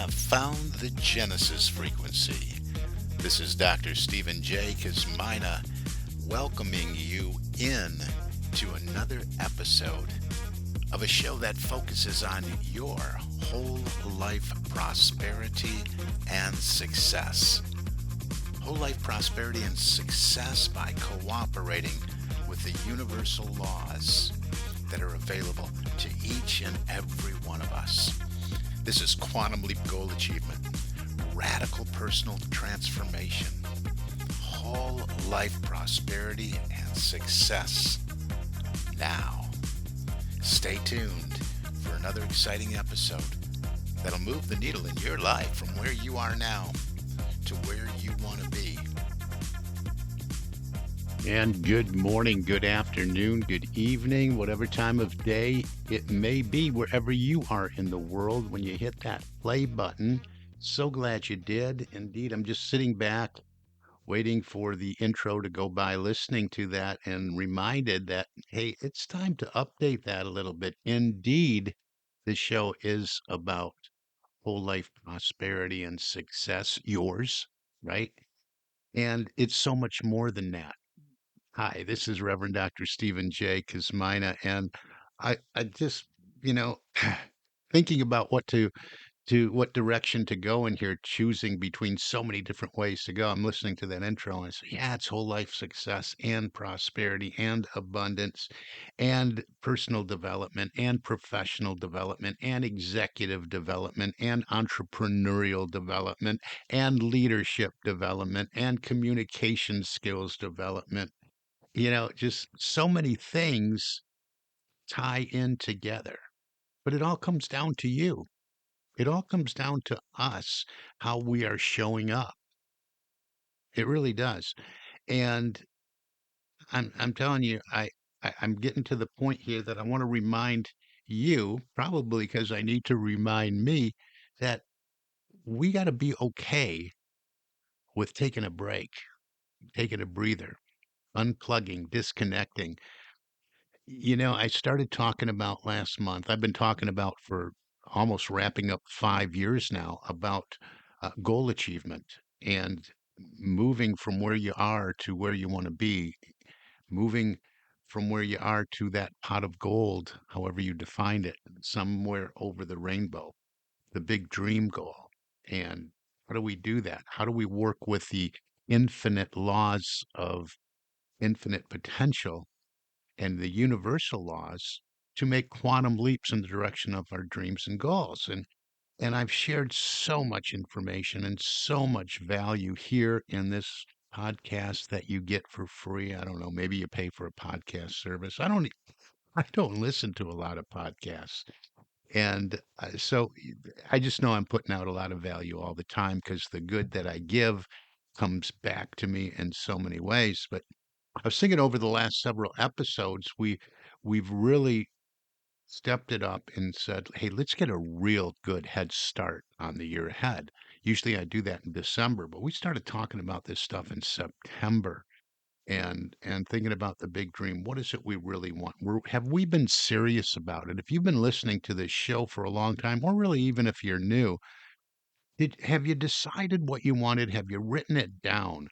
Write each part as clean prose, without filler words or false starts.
have found the Genesis frequency. This is Dr. Stephen J. Kazmina welcoming you in to another episode of a show that focuses on your whole life prosperity and success. Whole life prosperity and success by cooperating with the universal laws that are available to each and every one of us. This is Quantum Leap Goal Achievement, radical personal transformation, whole life prosperity and success. Now, stay tuned for another exciting episode that'll move the needle in your life from where you are now to where you want to be. And good morning, good afternoon, good evening, whatever time of day it may be, wherever you are in the world when you hit that play button. So glad you did. Indeed, I'm just sitting back waiting for the intro to go by, listening to that, and reminded that, hey, it's time to update that a little bit. Indeed, the show is about whole life prosperity and success, yours, right? And it's so much more than that. Hi, this is Reverend Dr. Stephen J. Kazmina, and I just, you know, thinking about what what direction to go in here, choosing between so many different ways to go. I'm listening to that intro and I say, yeah, it's whole life success and prosperity and abundance and personal development and professional development and executive development and entrepreneurial development and leadership development and communication skills development. Just so many things tie in together, but it all comes down to you. It all comes down to us, how we are showing up. It really does. And I'm telling you, I'm getting to the point here that I want to remind you, probably because I need to remind me that we got to be okay with taking a break, taking a breather, unplugging, disconnecting. I started talking about last month. I've been talking about for almost wrapping up 5 years now about goal achievement and moving from where you are to where you want to be, moving from where you are to that pot of gold, however you defined it, somewhere over the rainbow, the big dream goal. And how do we do that? How do we work with the infinite laws of infinite potential and the universal laws to make quantum leaps in the direction of our dreams and goals. And I've shared so much information and so much value here in this podcast that you get for free. I don't know, maybe you pay for a podcast service. I don't listen to a lot of podcasts. And so I just know I'm putting out a lot of value all the time because the good that I give comes back to me in so many ways. But I was thinking over the last several episodes, we've really stepped it up and said, "Hey, let's get a real good head start on the year ahead." Usually I do that in December, but we started talking about this stuff in September and thinking about the big dream. What is it we really want? Have we been serious about it? If you've been listening to this show for a long time, or really even if you're new, have you decided what you wanted? Have you written it down?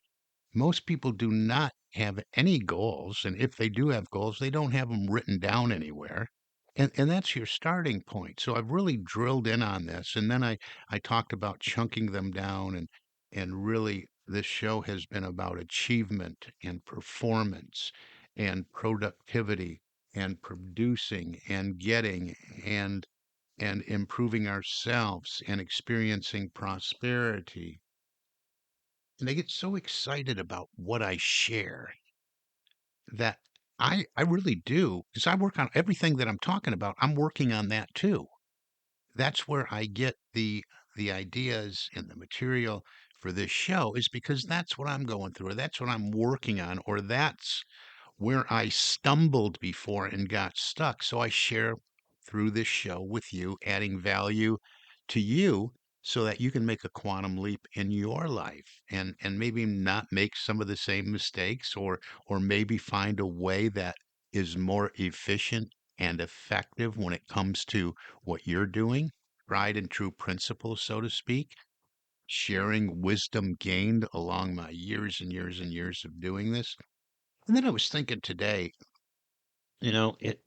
Most people do not have any goals, and if they do have goals, they don't have them written down anywhere. And that's your starting point. So I've really drilled in on this, and then I talked about chunking them down, and really this show has been about achievement and performance and productivity and producing and getting and improving ourselves and experiencing prosperity. And I get so excited about what I share that I really do, because I work on everything that I'm talking about. I'm working on that too. That's where I get the ideas and the material for this show is because that's what I'm going through, or that's what I'm working on, or that's where I stumbled before and got stuck. So I share through this show with you, adding value to you so that you can make a quantum leap in your life and maybe not make some of the same mistakes or maybe find a way that is more efficient and effective when it comes to what you're doing. tried and true principles, so to speak, sharing wisdom gained along my years and years and years of doing this. And then I was thinking today, it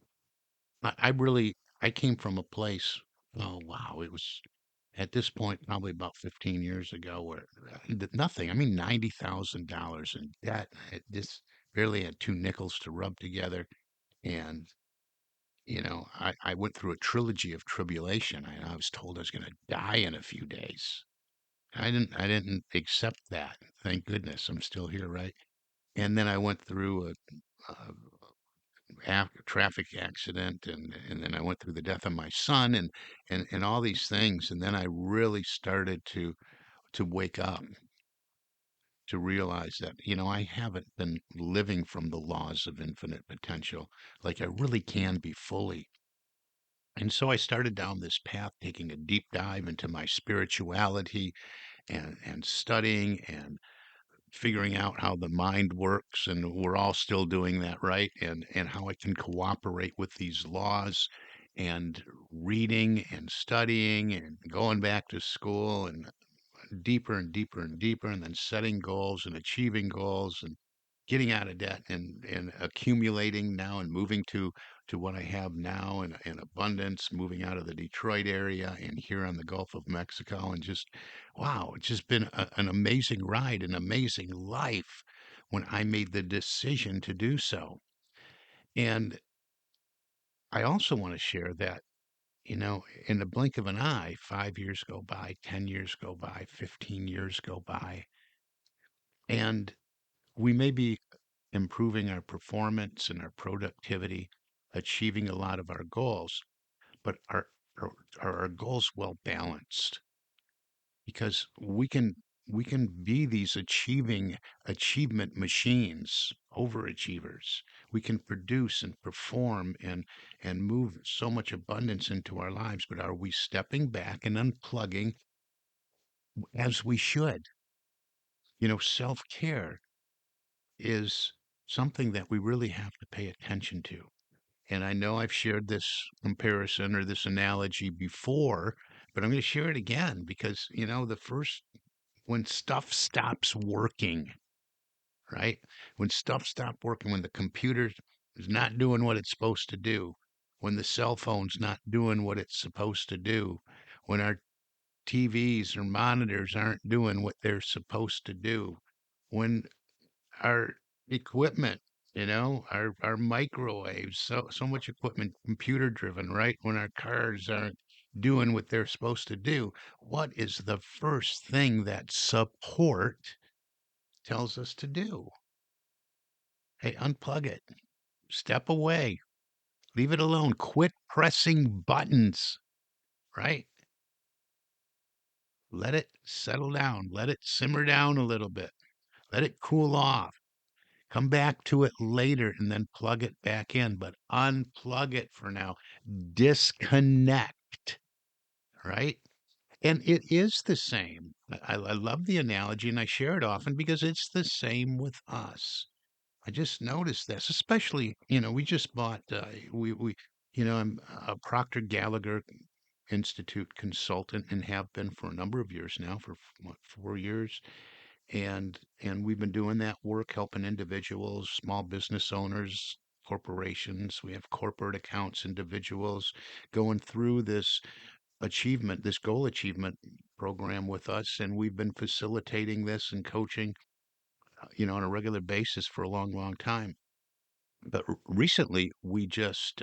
I really I came from a place, oh wow, it was at this point probably about 15 years ago where nothing, I mean $90,000 in debt. I just barely had two nickels to rub together. And I went through a trilogy of tribulation. I was told I was going to die in a few days. I didn't accept that. Thank goodness I'm still here, right? And then I went through a traffic accident, and then I went through the death of my son, and all these things. And then I really started to wake up, to realize that, I haven't been living from the laws of infinite potential like I really can be fully. And so I started down this path, taking a deep dive into my spirituality and studying and figuring out how the mind works. And we're all still doing that, right? And how I can cooperate with these laws, and reading and studying and going back to school and deeper and deeper and deeper, and then setting goals and achieving goals and getting out of debt and accumulating now and moving to what I have now in abundance, moving out of the Detroit area and here on the Gulf of Mexico. And just, wow, it's just been an amazing ride, an amazing life when I made the decision to do so. And I also want to share that, in the blink of an eye, 5 years go by, 10 years go by, 15 years go by, and we may be improving our performance and our productivity, achieving a lot of our goals, but are, are our goals well balanced? Because we can be these achievement machines, overachievers. We can produce and perform and move so much abundance into our lives, but are we stepping back and unplugging as we should? Self-care is something that we really have to pay attention to. And I know I've shared this comparison or this analogy before, but I'm going to share it again because, when stuff stops working, right? When stuff stops working, when the computer is not doing what it's supposed to do, when the cell phone's not doing what it's supposed to do, when our TVs or monitors aren't doing what they're supposed to do, when our equipment, our microwaves, so much equipment computer driven, right? When our cars aren't doing what they're supposed to do, what is the first thing that support tells us to do? Hey, unplug it. Step away. Leave it alone. Quit pressing buttons, right? Let it settle down. Let it simmer down a little bit. Let it cool off. Come back to it later and then plug it back in, but unplug it for now. Disconnect, right? And it is the same. I love the analogy and I share it often because it's the same with us. I just noticed this, especially, we just bought, I'm a Procter Gallagher Institute consultant and have been for a number of years now, for what, 4 years. And we've been doing that work, helping individuals, small business owners, corporations. We have corporate accounts, individuals going through this goal achievement program with us. And we've been facilitating this and coaching, on a regular basis for a long, long time. But recently, we just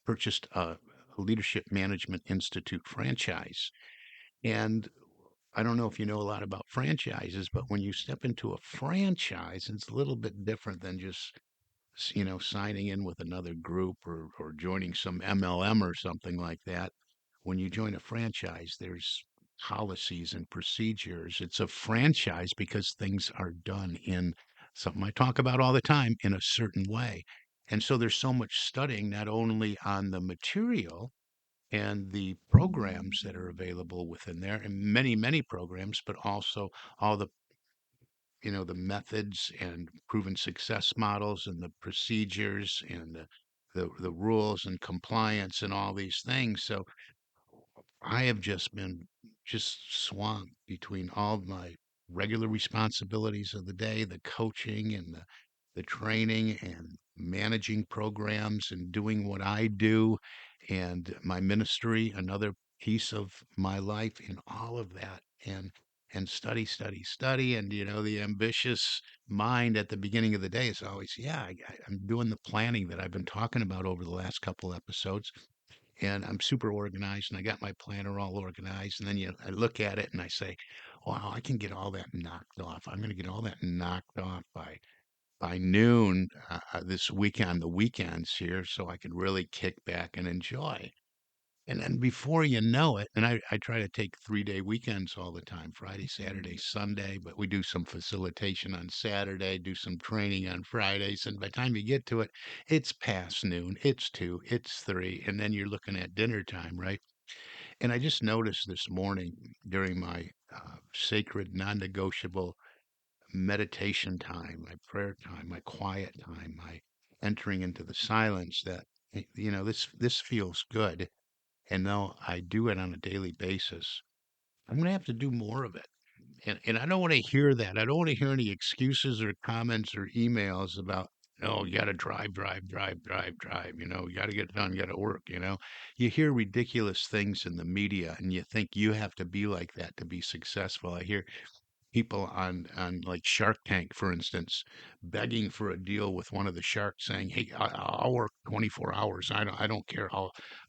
purchased a Leadership Management Institute franchise. And I don't know if you know a lot about franchises, but when you step into a franchise, it's a little bit different than just, signing in with another group or joining some MLM or something like that. When you join a franchise, there's policies and procedures. It's a franchise because things are done in something I talk about all the time, in a certain way. And so there's so much studying, not only on the material and the programs that are available within there, and many, many programs, but also all the methods and proven success models and the procedures and the rules and compliance and all these things. So I have just been just swamped between all of my regular responsibilities of the day, the coaching and the training and managing programs and doing what I do, and my ministry, another piece of my life in all of that. And study, study, study. And the ambitious mind at the beginning of the day is always, yeah, I'm doing the planning that I've been talking about over the last couple episodes, and I'm super organized and I got my planner all organized. And then I look at it and I say, wow, I can get all that knocked off. I'm going to get all that knocked off by noon this weekend, the weekends here, so I can really kick back and enjoy. And then before you know it, and I try to take 3-day weekends all the time, Friday, Saturday, Sunday, but we do some facilitation on Saturday, do some training on Fridays. And by the time you get to it, it's past noon, it's 2, it's 3, and then you're looking at dinner time, right? And I just noticed this morning during my sacred, non negotiable meditation time, my prayer time, my quiet time, my entering into the silence that, this feels good. And though I do it on a daily basis, I'm going to have to do more of it. And I don't want to hear that. I don't want to hear any excuses or comments or emails about, oh, you got to drive, drive, drive, drive, drive. You got to get it done, you got to work. You hear ridiculous things in the media and you think you have to be like that to be successful. I hear people on like Shark Tank, for instance, begging for a deal with one of the sharks, saying, "Hey, I'll work 24 hours. I don't care.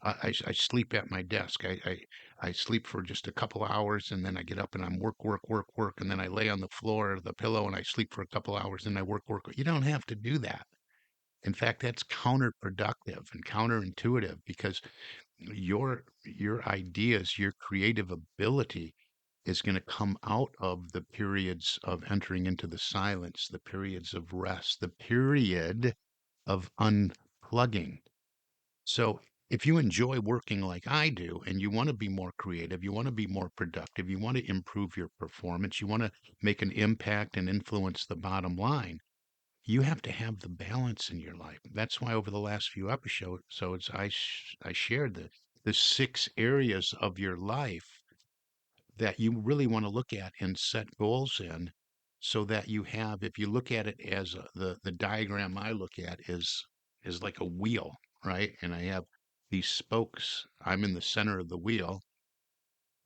I sleep at my desk. I sleep for just a couple hours, and then I get up and I'm work, work, work, work, and then I lay on the floor or the pillow and I sleep for a couple hours, and I work, work. You don't have to do that. In fact, that's counterproductive and counterintuitive because your ideas, your creative ability is going to come out of the periods of entering into the silence, the periods of rest, the period of unplugging. So, if you enjoy working like I do and you want to be more creative, you want to be more productive, you want to improve your performance, you want to make an impact and influence the bottom line, you have to have the balance in your life. That's why over the last few episodes, I shared the 6 areas of your life that you really want to look at and set goals in, so that you have, if you look at it as the diagram I look at is like a wheel, right? And I have these spokes. I'm in the center of the wheel,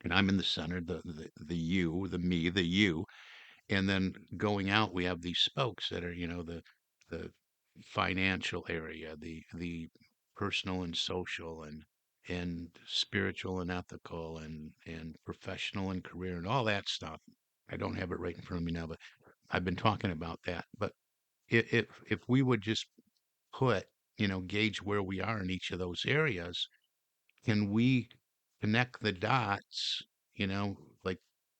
and I'm in the center, the you, the me, the you. And then going out, we have these spokes that are, the financial area, the personal and social and spiritual and ethical and professional and career and all that stuff. I don't have it right in front of me now, but I've been talking about that. But if we would just put, gauge where we are in each of those areas, can we connect the dots, like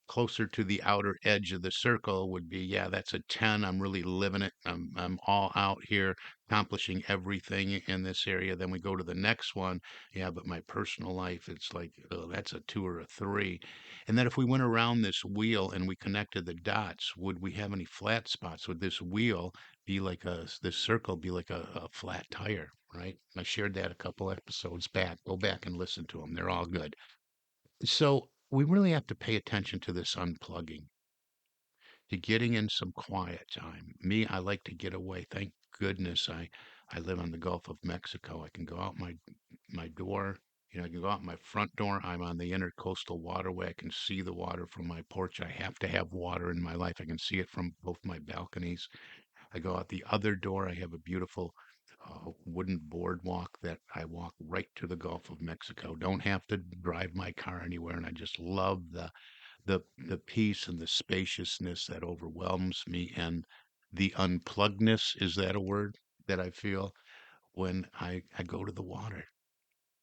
closer to the outer edge of the circle would be, yeah, that's a 10. I'm really living it. I'm all out here accomplishing everything in this area. Then we go to the next one. Yeah, but my personal life, it's like, oh, that's a 2 or a 3. And then if we went around this wheel and we connected the dots, would we have any flat spots? Would this wheel be like this circle be like a flat tire, right? I shared that a couple episodes back. Go back and listen to them. They're all good. So we really have to pay attention to this unplugging, to getting in some quiet time. Me, I like to get away. Thank goodness I live on the Gulf of Mexico. I can go out my door. I can go out my front door. I'm on the intercoastal waterway. I can see the water from my porch. I have to have water in my life. I can see it from both my balconies. I go out the other door. I have a beautiful wooden boardwalk that I walk right to the Gulf of Mexico. Don't have to drive my car anywhere, and I just love the peace and the spaciousness that overwhelms me, and the unpluggedness, is that a word that I feel when I go to the water.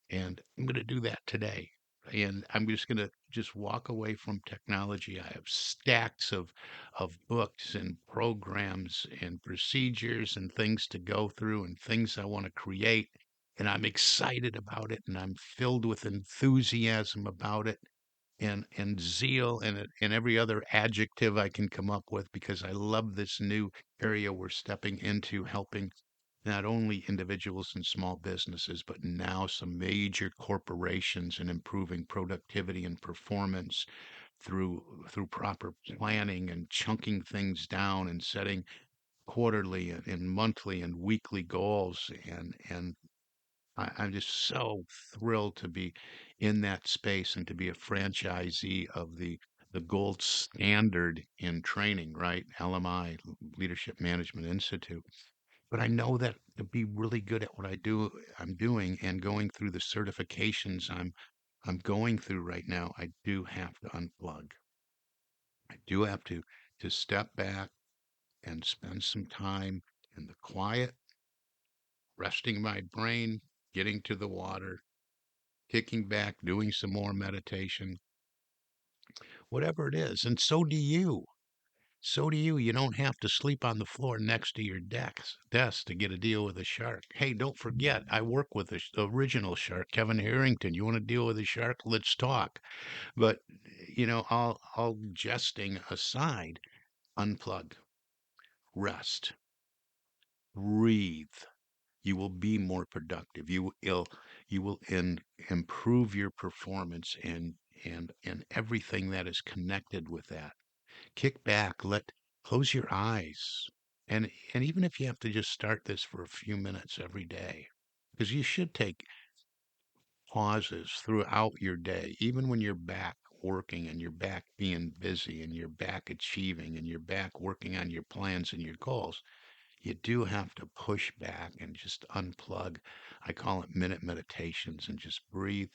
And I'm going to do that today. And I'm just going to just walk away from technology. I have stacks of books and programs and procedures and things to go through and things I want to create. And I'm excited about it and I'm filled with enthusiasm about it and zeal and every other adjective I can come up with, because I love this new area we're stepping into, helping not only individuals and small businesses, but now some major corporations in improving productivity and performance through proper planning and chunking things down and setting quarterly and monthly and weekly goals. And I'm just so thrilled to be in that space and to be a franchisee of the gold standard in training, right? LMI, Leadership Management Institute. But I know that to be really good at what I'm doing and going through the certifications I'm going through right now, I do have to unplug. I do have to step back and spend some time in the quiet, resting my brain, getting to the water, kicking back, doing some more meditation, whatever it is. And so do you. So do you. You don't have to sleep on the floor next to your desk to get a deal with a shark. Hey, don't forget, I work with the original shark, Kevin Harrington. You want to deal with a shark? Let's talk. But, all jesting aside, unplug, rest, breathe. You will be more productive. You will improve your performance and everything that is connected with that. Kick back, close your eyes. And even if you have to just start this for a few minutes every day, because you should take pauses throughout your day, even when you're back working and you're back being busy and you're back achieving and you're back working on your plans and your goals, you do have to push back and just unplug. I call it minute meditations and just breathe.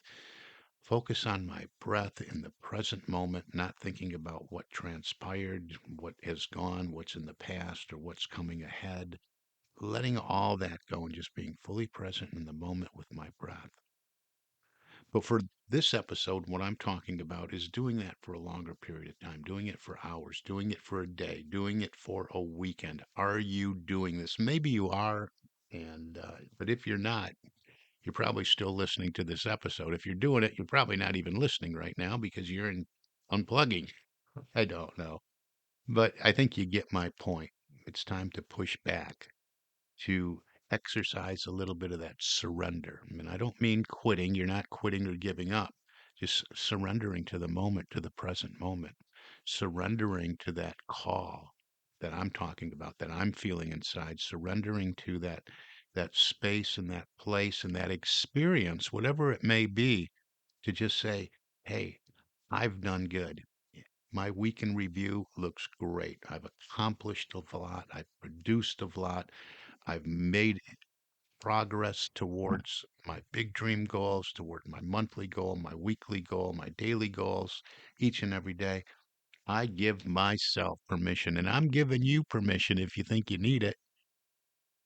Focus on my breath in the present moment, not thinking about what transpired, what has gone, what's in the past, or what's coming ahead. Letting all that go and just being fully present in the moment with my breath. But for this episode, what I'm talking about is doing that for a longer period of time, doing it for hours, doing it for a day, doing it for a weekend. Are you doing this? Maybe you are, and but if you're not, you're probably still listening to this episode. If you're doing it, you're probably not even listening right now because you're in unplugging. I don't know, but I think you get my point. It's time to push back, to exercise a little bit of that surrender. I mean, I don't mean quitting. You're not quitting or giving up. Just surrendering to the moment, to the present moment, surrendering to that call that I'm talking about, that I'm feeling inside, surrendering to that space and that place and that experience, whatever it may be, to just say, hey, I've done good. My week in review looks great. I've accomplished a lot. I've produced a lot. I've made progress towards my big dream goals, toward my monthly goal, my weekly goal, my daily goals, each and every day. I give myself permission, and I'm giving you permission if you think you need it.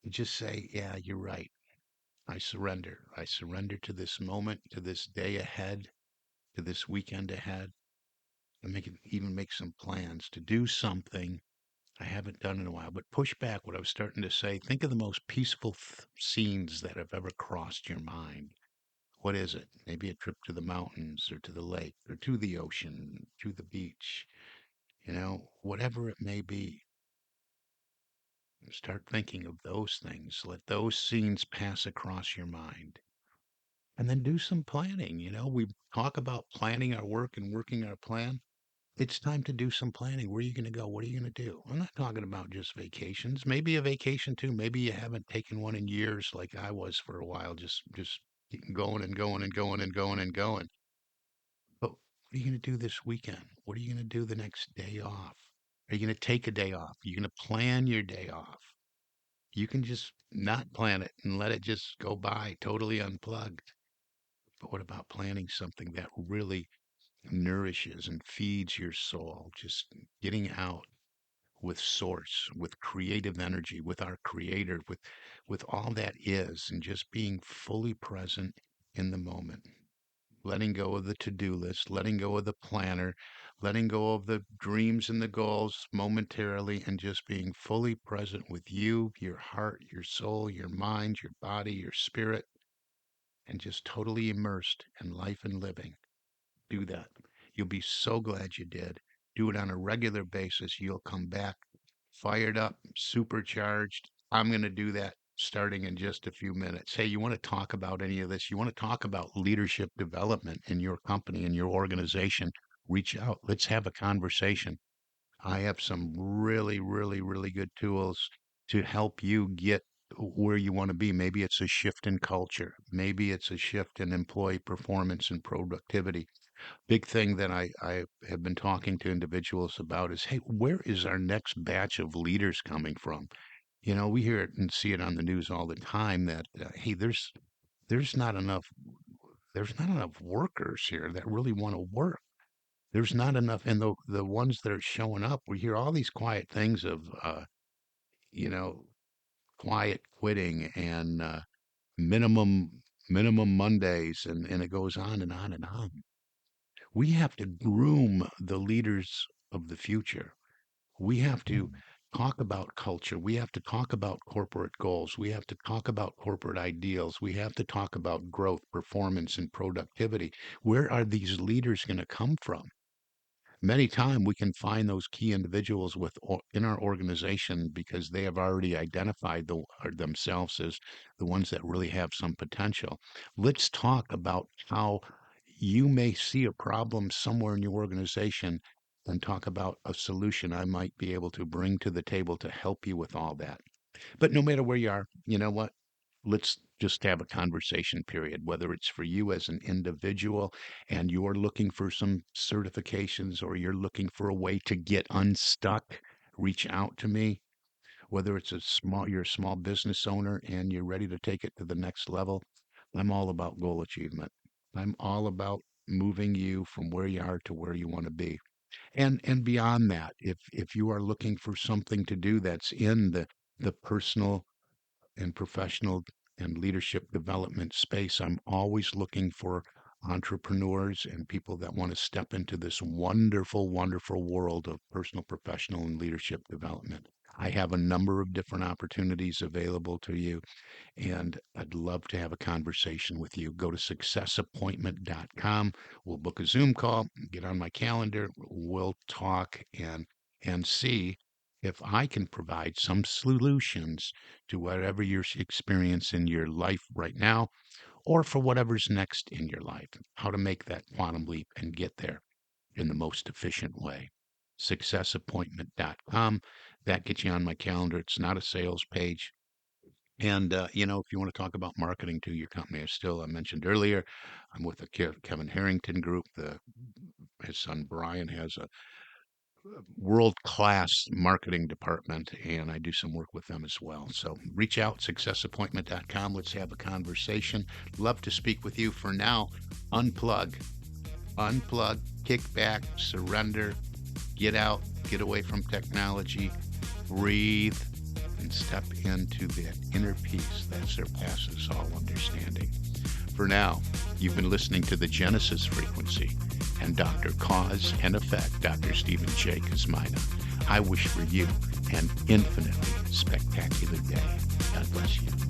To just say, yeah, you're right. I surrender. I surrender to this moment, to this day ahead, to this weekend ahead. And even make some plans to do something I haven't done in a while. But push back what I was starting to say. Think of the most peaceful scenes that have ever crossed your mind. What is it? Maybe a trip to the mountains or to the lake or to the ocean, to the beach, whatever it may be. Start thinking of those things. Let those scenes pass across your mind. And then do some planning. We talk about planning our work and working our plan. It's time to do some planning. Where are you going to go? What are you going to do? I'm not talking about just vacations. Maybe a vacation too. Maybe you haven't taken one in years like I was for a while, just keep going and going and going and going and going. But what are you going to do this weekend? What are you going to do the next day off? Are you going to take a day off? Are you going to plan your day off? You can just not plan it and let it just go by totally unplugged. But what about planning something that really nourishes and feeds your soul? Just getting out with source, with creative energy, with our creator, with all that is, and just being fully present in the moment. Letting go of the to-do list, letting go of the planner, letting go of the dreams and the goals momentarily, and just being fully present with you, your heart, your soul, your mind, your body, your spirit, and just totally immersed in life and living. Do that. You'll be so glad you did. Do it on a regular basis. You'll come back fired up, supercharged. I'm going to do that starting in just a few minutes. Hey, you want to talk about any of this? You want to talk about leadership development in your company, in your organization? Reach out. Let's have a conversation. I have some really, really, really good tools to help you get where you want to be. Maybe it's a shift in culture. Maybe it's a shift in employee performance and productivity. Big thing that I have been talking to individuals about is, hey, where is our next batch of leaders coming from? We hear it and see it on the news all the time that, hey, there's not enough there's not enough workers here that really want to work. There's not enough, and the ones that are showing up, we hear all these quiet things of, you know, quiet quitting and minimum Mondays, and it goes on and on and on. We have to groom the leaders of the future. We have to talk about culture. We have to talk about corporate goals. We have to talk about corporate ideals. We have to talk about growth, performance, and productivity. Where are these leaders going to come from? Many time we can find those key individuals in our organization because they have already identified themselves as the ones that really have some potential. Let's talk about how you may see a problem somewhere in your organization and talk about a solution I might be able to bring to the table to help you with all that. But no matter where you are, you know what? Let's just have a conversation period, whether it's for you as an individual and you're looking for some certifications or you're looking for a way to get unstuck, reach out to me. Whether you're a small business owner and you're ready to take it to the next level, I'm all about goal achievement. I'm all about moving you from where you are to where you want to be. And beyond that, if you are looking for something to do that's in the personal and professional and leadership development space, I'm always looking for entrepreneurs and people that want to step into this wonderful, wonderful world of personal, professional, and leadership development. I have a number of different opportunities available to you, and I'd love to have a conversation with you. Go to successappointment.com. We'll book a Zoom call, get on my calendar, we'll talk and see if I can provide some solutions to whatever you're experiencing in your life right now or for whatever's next in your life, how to make that quantum leap and get there in the most efficient way. Successappointment.com. That gets you on my calendar. It's not a sales page. And, if you want to talk about marketing to your company, I mentioned earlier, I'm with the Kevin Harrington group. His son Brian has a world-class marketing department, and I do some work with them as well. So reach out, successappointment.com. Let's have a conversation. Love to speak with you. For now, unplug, kick back, surrender, get out, get away from technology, breathe, and step into that inner peace that surpasses all understanding. For now, you've been listening to the Genesis Frequency and Dr. Cause and Effect, Dr. Stephen J. Kosmina. I wish for you an infinitely spectacular day. God bless you.